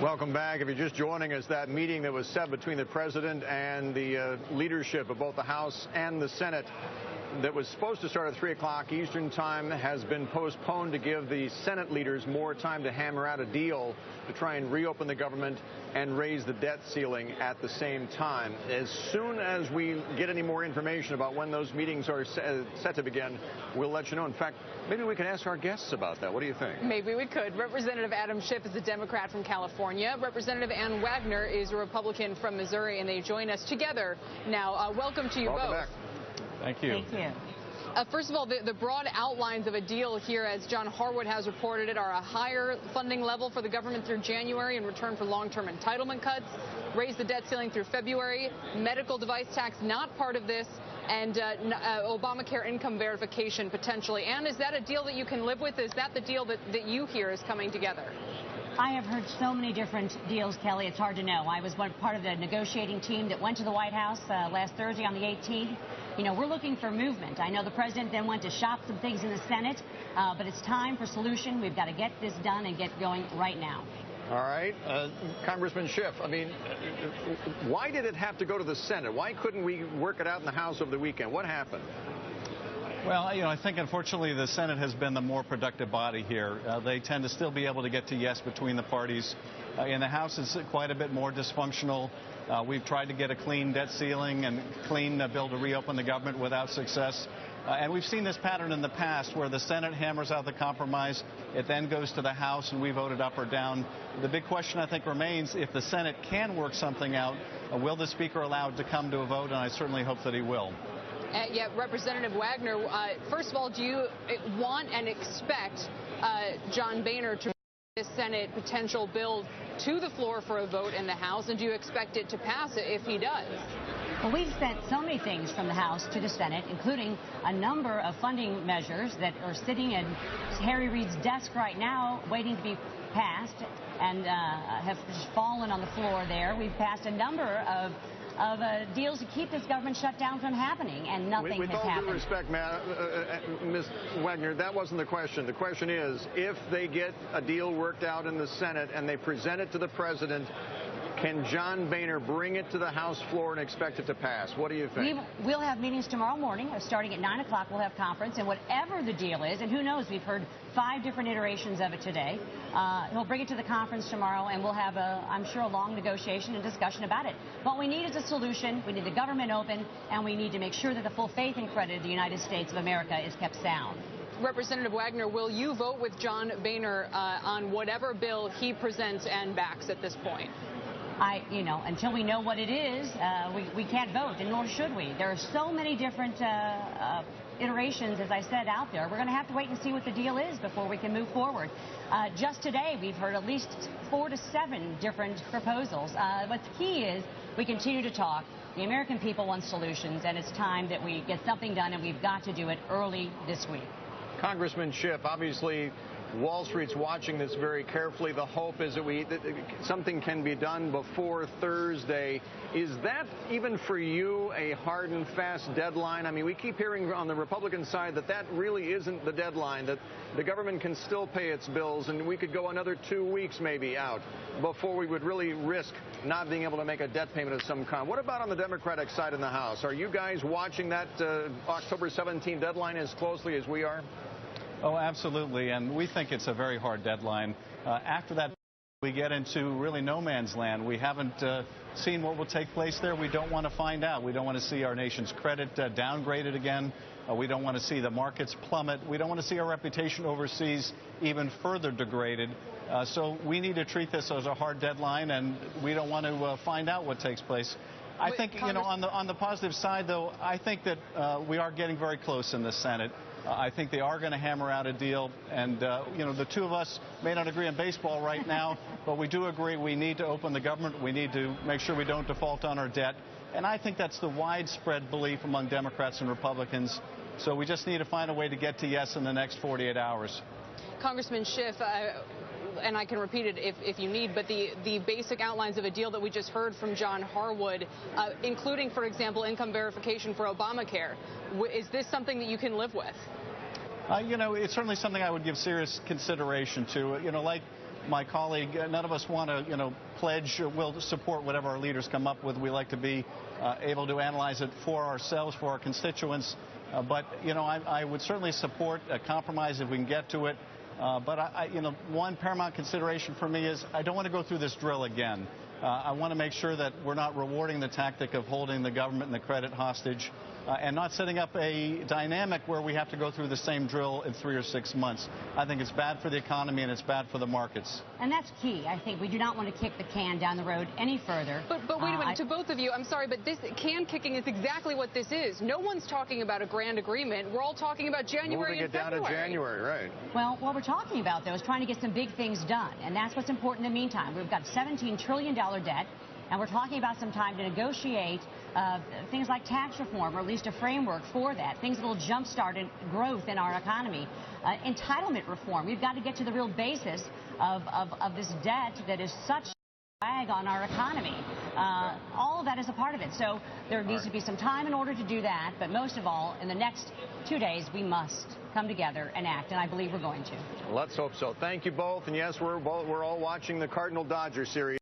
Welcome back. If you're just joining us, that meeting that was set between the president and the leadership of both the House and the Senate that was supposed to start at 3 o'clock Eastern time has been postponed to give the Senate leaders more time to hammer out a deal to try and reopen the government and raise the debt ceiling at the same time. As soon as we get any more information about when those meetings are set to begin, we'll let you know. In fact, maybe we can ask our guests about that. What do you think? Maybe we could. Representative Adam Schiff is a Democrat from California. Representative Wagner is a Republican from Missouri, and they join us together now. Welcome to you both. Back. Thank you. Thank you. First of all, the broad outlines of a deal here, as John Harwood has reported it, are a higher funding level for the government through January in return for long-term entitlement cuts, raise the debt ceiling through February, medical device tax not part of this, and Obamacare income verification potentially. And is that a deal that you can live with? Is that the deal that you hear is coming together? I have heard so many different deals, Kelly, it's hard to know. I was part of the negotiating team that went to the White House last Thursday on the 18th. You know, we're looking for movement. I know the president then went to shop some things in the Senate, but it's time for solution. We've got to get this done and get going right now. All right. Congressman Schiff, I mean, why did it have to go to the Senate? Why couldn't we work it out in the House over the weekend? What happened? Well, I think unfortunately the Senate has been the more productive body here. They tend to still be able to get to yes between the parties. In the House, it's quite a bit more dysfunctional. We've tried to get a clean debt ceiling and clean bill to reopen the government without success. And we've seen this pattern in the past where the Senate hammers out the compromise. It then goes to the House and we vote it up or down. The big question, I think, remains if the Senate can work something out, will the Speaker allow it to come to a vote? And I certainly hope that he will. Yeah, Representative Wagner, first of all, do you want and expect John Boehner to bring this Senate potential bill to the floor for a vote in the House, and do you expect it to pass it if he does? Well, we've sent so many things from the House to the Senate, including a number of funding measures that are sitting at Harry Reid's desk right now waiting to be passed and have just fallen on the floor there. We've passed a number of deals to keep this government shutdown from happening, and nothing has happened. With all due respect, Ms. Wagner, that wasn't the question. The question is, if they get a deal worked out in the Senate and they present it to the president, can John Boehner bring it to the House floor and expect it to pass? What do you think? We'll have meetings tomorrow morning. Starting at 9 o'clock, we'll have conference, and whatever the deal is, and who knows, we've heard 5 different iterations of it today. He'll bring it to the conference tomorrow, and we'll have, I'm sure, a long negotiation and discussion about it. What we need is a solution. We need the government open, and we need to make sure that the full faith and credit of the United States of America is kept sound. Representative Wagner, will you vote with John Boehner on whatever bill he presents and backs at this point? Until we know what it is, we can't vote, and nor should we. There are so many different iterations, as I said, out there. We're going to have to wait and see what the deal is before we can move forward. Just today, we've heard at least 4 to 7 different proposals. What's key is we continue to talk. The American people want solutions, and it's time that we get something done, and we've got to do it early this week. Congressman Schiff, obviously, Wall Street's watching this very carefully. The hope is that something can be done before Thursday. Is that, even for you, a hard and fast deadline? I mean, we keep hearing on the Republican side that really isn't the deadline, that the government can still pay its bills, and we could go another 2 weeks maybe out before we would really risk not being able to make a debt payment of some kind. What about on the Democratic side in the House? Are you guys watching that October 17 deadline as closely as we are? Oh, absolutely, and we think it's a very hard deadline. After that, we get into really no man's land. We haven't seen what will take place there. We don't want to find out. We don't want to see our nation's credit downgraded again. We don't want to see the markets plummet. We don't want to see our reputation overseas even further degraded. So we need to treat this as a hard deadline, and we don't want to find out what takes place. I think, on the positive side, though, I think that we are getting very close in the Senate. I think they are going to hammer out a deal. And, the two of us may not agree on baseball right now, but we do agree we need to open the government. We need to make sure we don't default on our debt. And I think that's the widespread belief among Democrats and Republicans. So we just need to find a way to get to yes in the next 48 hours. Congressman Schiff, and I can repeat it if you need, but the basic outlines of a deal that we just heard from John Harwood, including, for example, income verification for Obamacare, is this something that you can live with? It's certainly something I would give serious consideration to. Like my colleague, none of us want to, pledge we'll support whatever our leaders come up with. We like to be able to analyze it for ourselves, for our constituents. But I would certainly support a compromise if we can get to it. But one paramount consideration for me is I don't want to go through this drill again. I want to make sure that we're not rewarding the tactic of holding the government and the credit hostage and not setting up a dynamic where we have to go through the same drill in 3 or 6 months. I think it's bad for the economy and it's bad for the markets. And that's key. I think we do not want to kick the can down the road any further. But wait a minute, to both of you, I'm sorry, but this can kicking is exactly what this is. No one's talking about a grand agreement. We're all talking about January and February. Moving it down to January, right. Well, what we're talking about, though, is trying to get some big things done. And that's what's important in the meantime. We've got $17 trillion debt. And we're talking about some time to negotiate things like tax reform, or at least a framework for that, things that will jumpstart growth in our economy. Entitlement reform. We've got to get to the real basis of this debt that is such a drag on our economy. All of that is a part of it. So there needs to be some time in order to do that. But most of all, in the next 2 days, we must come together and act. And I believe we're going to. Let's hope so. Thank you both. And yes, we're all watching the Cardinal-Dodger series.